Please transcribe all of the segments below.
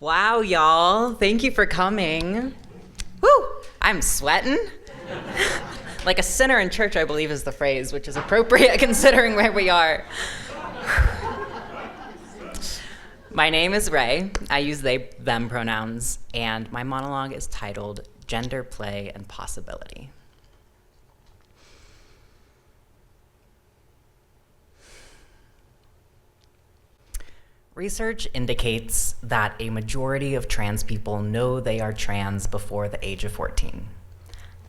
Wow, y'all. Thank you for coming. Woo! I'm sweating. Like a sinner in church, I believe is the phrase, which is appropriate considering where we are. My name is Raye. I use they, them pronouns, and my monologue is titled Gender, Play, and Possibility. Research indicates that a majority of trans people know they are trans before the age of 14.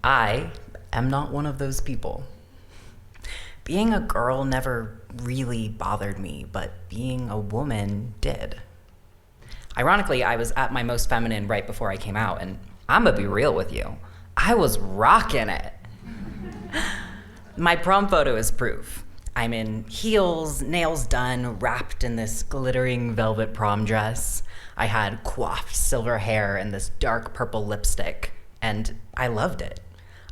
I am not one of those people. Being a girl never really bothered me, but being a woman did. Ironically, I was at my most feminine right before I came out, and I'm gonna be real with you. I was rocking it. My prom photo is proof. I'm in heels, nails done, wrapped in this glittering velvet prom dress. I had coiffed silver hair and this dark purple lipstick, and I loved it.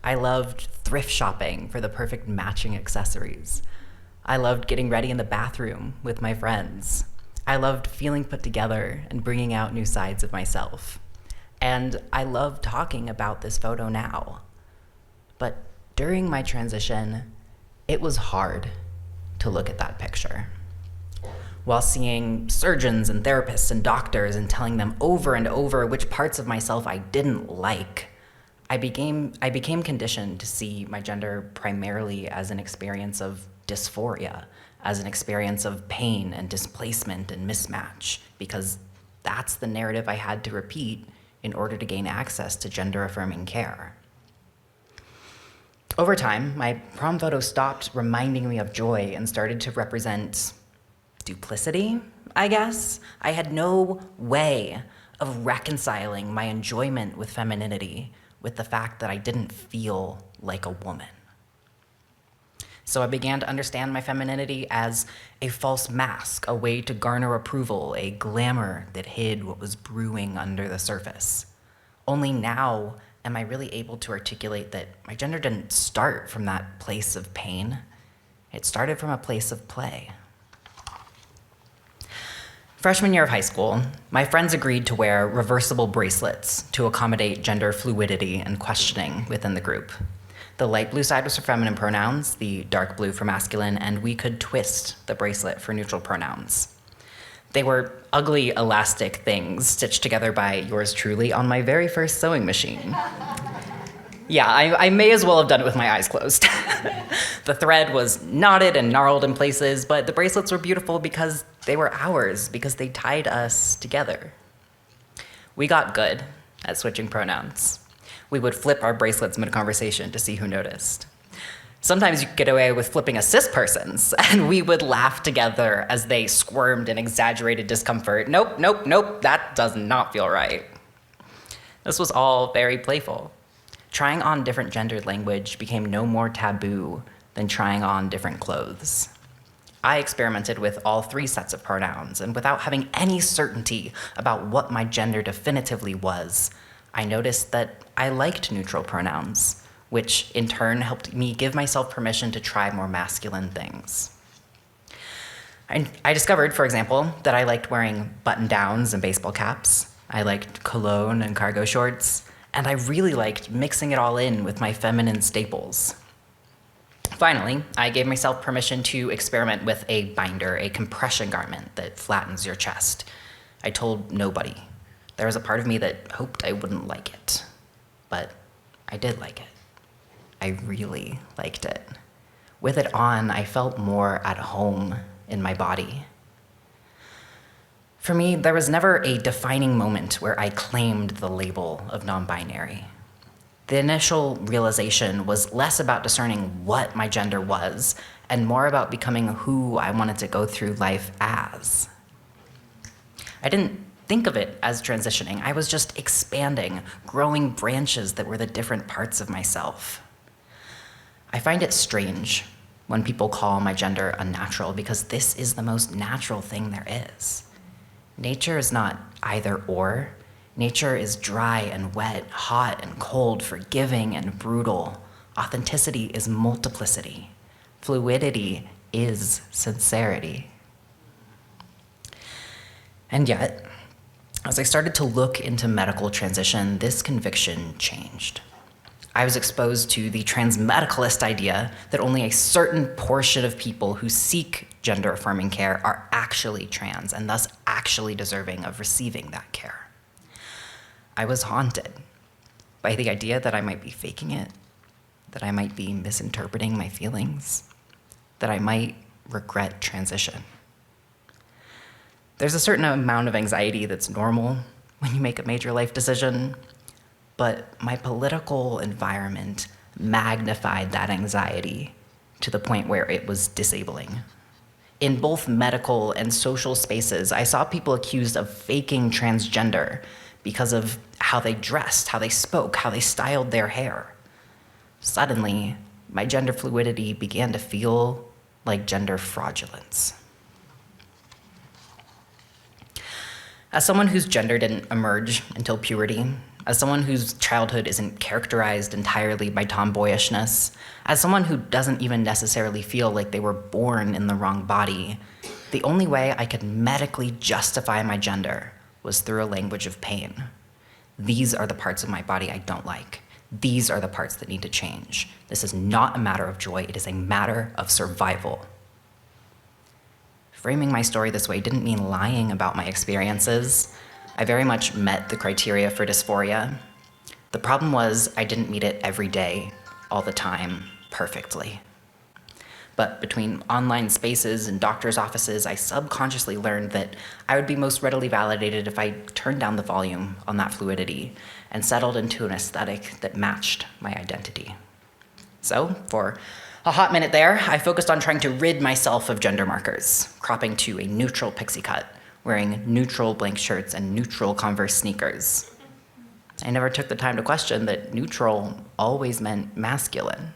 I loved thrift shopping for the perfect matching accessories. I loved getting ready in the bathroom with my friends. I loved feeling put together and bringing out new sides of myself. And I love talking about this photo now. But during my transition, it was hard to look at that picture. While seeing surgeons and therapists and doctors and telling them over and over which parts of myself I didn't like, I became conditioned to see my gender primarily as an experience of dysphoria, as an experience of pain and displacement and mismatch, because that's the narrative I had to repeat in order to gain access to gender-affirming care. Over time, my prom photo stopped reminding me of joy and started to represent duplicity, I guess. I had no way of reconciling my enjoyment with femininity with the fact that I didn't feel like a woman. So I began to understand my femininity as a false mask, a way to garner approval, a glamour that hid what was brewing under the surface. Only now am I really able to articulate that my gender didn't start from that place of pain. It started from a place of play. Freshman year of high school, my friends agreed to wear reversible bracelets to accommodate gender fluidity and questioning within the group. The light blue side was for feminine pronouns, the dark blue for masculine, and we could twist the bracelet for neutral pronouns. They were ugly, elastic things stitched together by yours truly on my very first sewing machine. Yeah, I may as well have done it with my eyes closed. The thread was knotted and gnarled in places, but the bracelets were beautiful because they were ours, because they tied us together. We got good at switching pronouns. We would flip our bracelets mid-conversation to see who noticed. Sometimes you could get away with flipping a cis person's, and we would laugh together as they squirmed in exaggerated discomfort. Nope, nope, nope, that does not feel right. This was all very playful. Trying on different gendered language became no more taboo than trying on different clothes. I experimented with all three sets of pronouns, and without having any certainty about what my gender definitively was, I noticed that I liked neutral pronouns, which in turn helped me give myself permission to try more masculine things. I discovered, for example, that I liked wearing button-downs and baseball caps. I liked cologne and cargo shorts, and I really liked mixing it all in with my feminine staples. Finally, I gave myself permission to experiment with a binder, a compression garment that flattens your chest. I told nobody. There was a part of me that hoped I wouldn't like it, but I did like it. I really liked it. With it on, I felt more at home in my body. For me, there was never a defining moment where I claimed the label of non-binary. The initial realization was less about discerning what my gender was and more about becoming who I wanted to go through life as. I didn't think of it as transitioning. I was just expanding, growing branches that were the different parts of myself. I find it strange when people call my gender unnatural because this is the most natural thing there is. Nature is not either or. Nature is dry and wet, hot and cold, forgiving and brutal. Authenticity is multiplicity. Fluidity is sincerity. And yet, As I started to look into medical transition, this conviction changed. I was exposed to the transmedicalist idea that only a certain portion of people who seek gender-affirming care are actually trans and thus actually deserving of receiving that care. I was haunted by the idea that I might be faking it, that I might be misinterpreting my feelings, that I might regret transition. There's a certain amount of anxiety that's normal when you make a major life decision, but my political environment magnified that anxiety to the point where it was disabling. In both medical and social spaces, I saw people accused of faking transgender because of how they dressed, how they spoke, how they styled their hair. Suddenly, my gender fluidity began to feel like gender fraudulence. As someone whose gender didn't emerge until puberty, as someone whose childhood isn't characterized entirely by tomboyishness, as someone who doesn't even necessarily feel like they were born in the wrong body, the only way I could medically justify my gender was through a language of pain. These are the parts of my body I don't like. These are the parts that need to change. This is not a matter of joy, it is a matter of survival. Framing my story this way didn't mean lying about my experiences. I very much met the criteria for dysphoria. The problem was I didn't meet it every day, all the time, perfectly. But between online spaces and doctors' offices, I subconsciously learned that I would be most readily validated if I turned down the volume on that fluidity and settled into an aesthetic that matched my identity. So, for a hot minute there, I focused on trying to rid myself of gender markers, cropping to a neutral pixie cut, wearing neutral blank shirts and neutral Converse sneakers. I never took the time to question that neutral always meant masculine.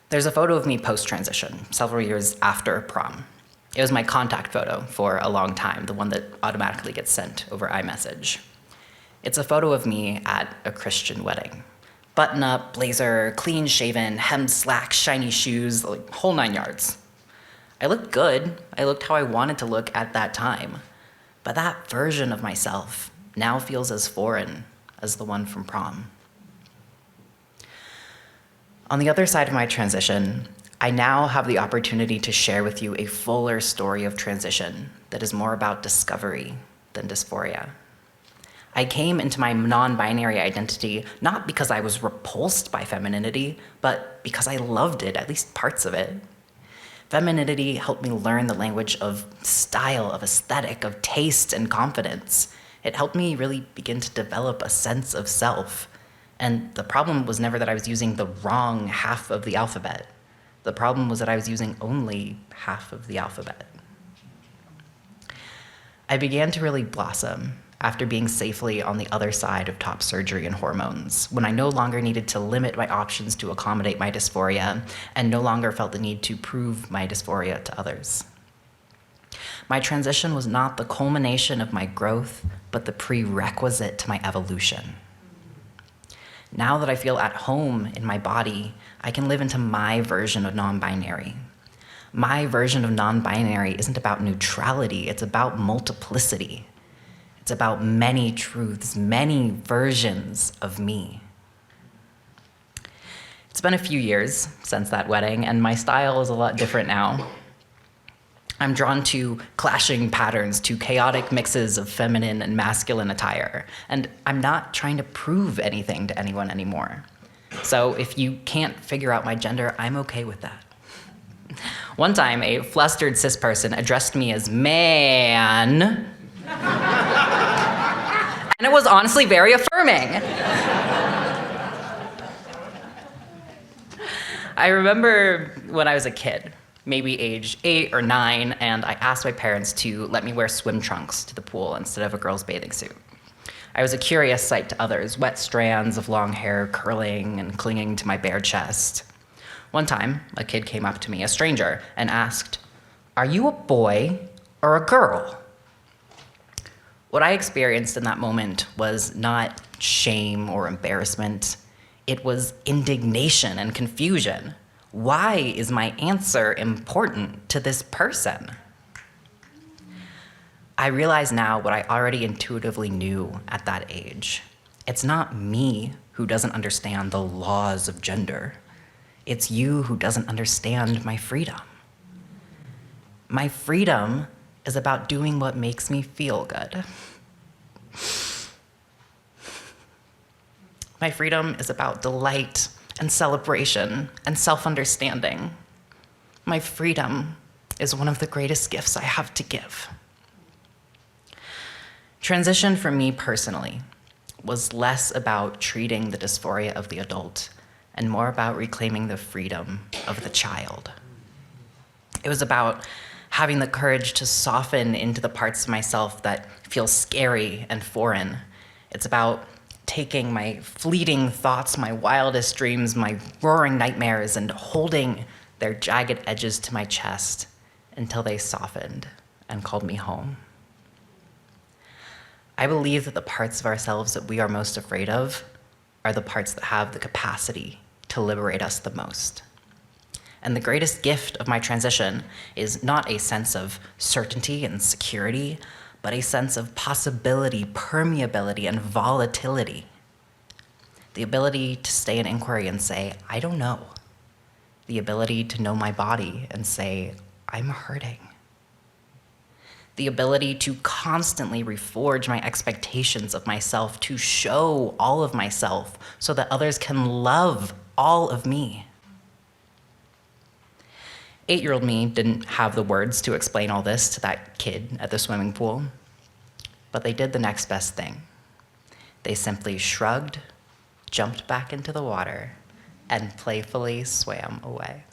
There's a photo of me post-transition, several years after prom. It was my contact photo for a long time, the one that automatically gets sent over iMessage. It's a photo of me at a Christian wedding. Button-up, blazer, clean-shaven, hemmed slacks, shiny shoes, like whole 9 yards. I looked good. I looked how I wanted to look at that time. But that version of myself now feels as foreign as the one from prom. On the other side of my transition, I now have the opportunity to share with you a fuller story of transition that is more about discovery than dysphoria. I came into my non-binary identity not because I was repulsed by femininity, but because I loved it, at least parts of it. Femininity helped me learn the language of style, of aesthetic, of taste and confidence. It helped me really begin to develop a sense of self. And the problem was never that I was using the wrong half of the alphabet. The problem was that I was using only half of the alphabet. I began to really blossom after being safely on the other side of top surgery and hormones, when I no longer needed to limit my options to accommodate my dysphoria and no longer felt the need to prove my dysphoria to others. My transition was not the culmination of my growth, but the prerequisite to my evolution. Now that I feel at home in my body, I can live into my version of non-binary. My version of non-binary isn't about neutrality, it's about multiplicity. It's about many truths, many versions of me. It's been a few years since that wedding, and my style is a lot different now. I'm drawn to clashing patterns, to chaotic mixes of feminine and masculine attire, and I'm not trying to prove anything to anyone anymore. So if you can't figure out my gender, I'm okay with that. One time, a flustered cis person addressed me as man, and it was honestly very affirming. I remember when I was a kid, maybe age 8 or 9, and I asked my parents to let me wear swim trunks to the pool instead of a girl's bathing suit. I was a curious sight to others, wet strands of long hair curling and clinging to my bare chest. One time, a kid came up to me, a stranger, and asked, "Are you a boy or a girl?" What I experienced in that moment was not shame or embarrassment. It was indignation and confusion. Why is my answer important to this person? I realize now what I already intuitively knew at that age. It's not me who doesn't understand the laws of gender. It's you who doesn't understand my freedom. My freedom is about doing what makes me feel good. My freedom is about delight and celebration and self-understanding. My freedom is one of the greatest gifts I have to give. Transition for me personally was less about treating the dysphoria of the adult and more about reclaiming the freedom of the child. It was about having the courage to soften into the parts of myself that feel scary and foreign. It's about taking my fleeting thoughts, my wildest dreams, my roaring nightmares, and holding their jagged edges to my chest until they softened and called me home. I believe that the parts of ourselves that we are most afraid of are the parts that have the capacity to liberate us the most. And the greatest gift of my transition is not a sense of certainty and security, but a sense of possibility, permeability, and volatility. The ability to stay in inquiry and say, I don't know. The ability to know my body and say, I'm hurting. The ability to constantly reforge my expectations of myself, to show all of myself so that others can love all of me. 8-year-old me didn't have the words to explain all this to that kid at the swimming pool, but they did the next best thing. They simply shrugged, jumped back into the water, and playfully swam away.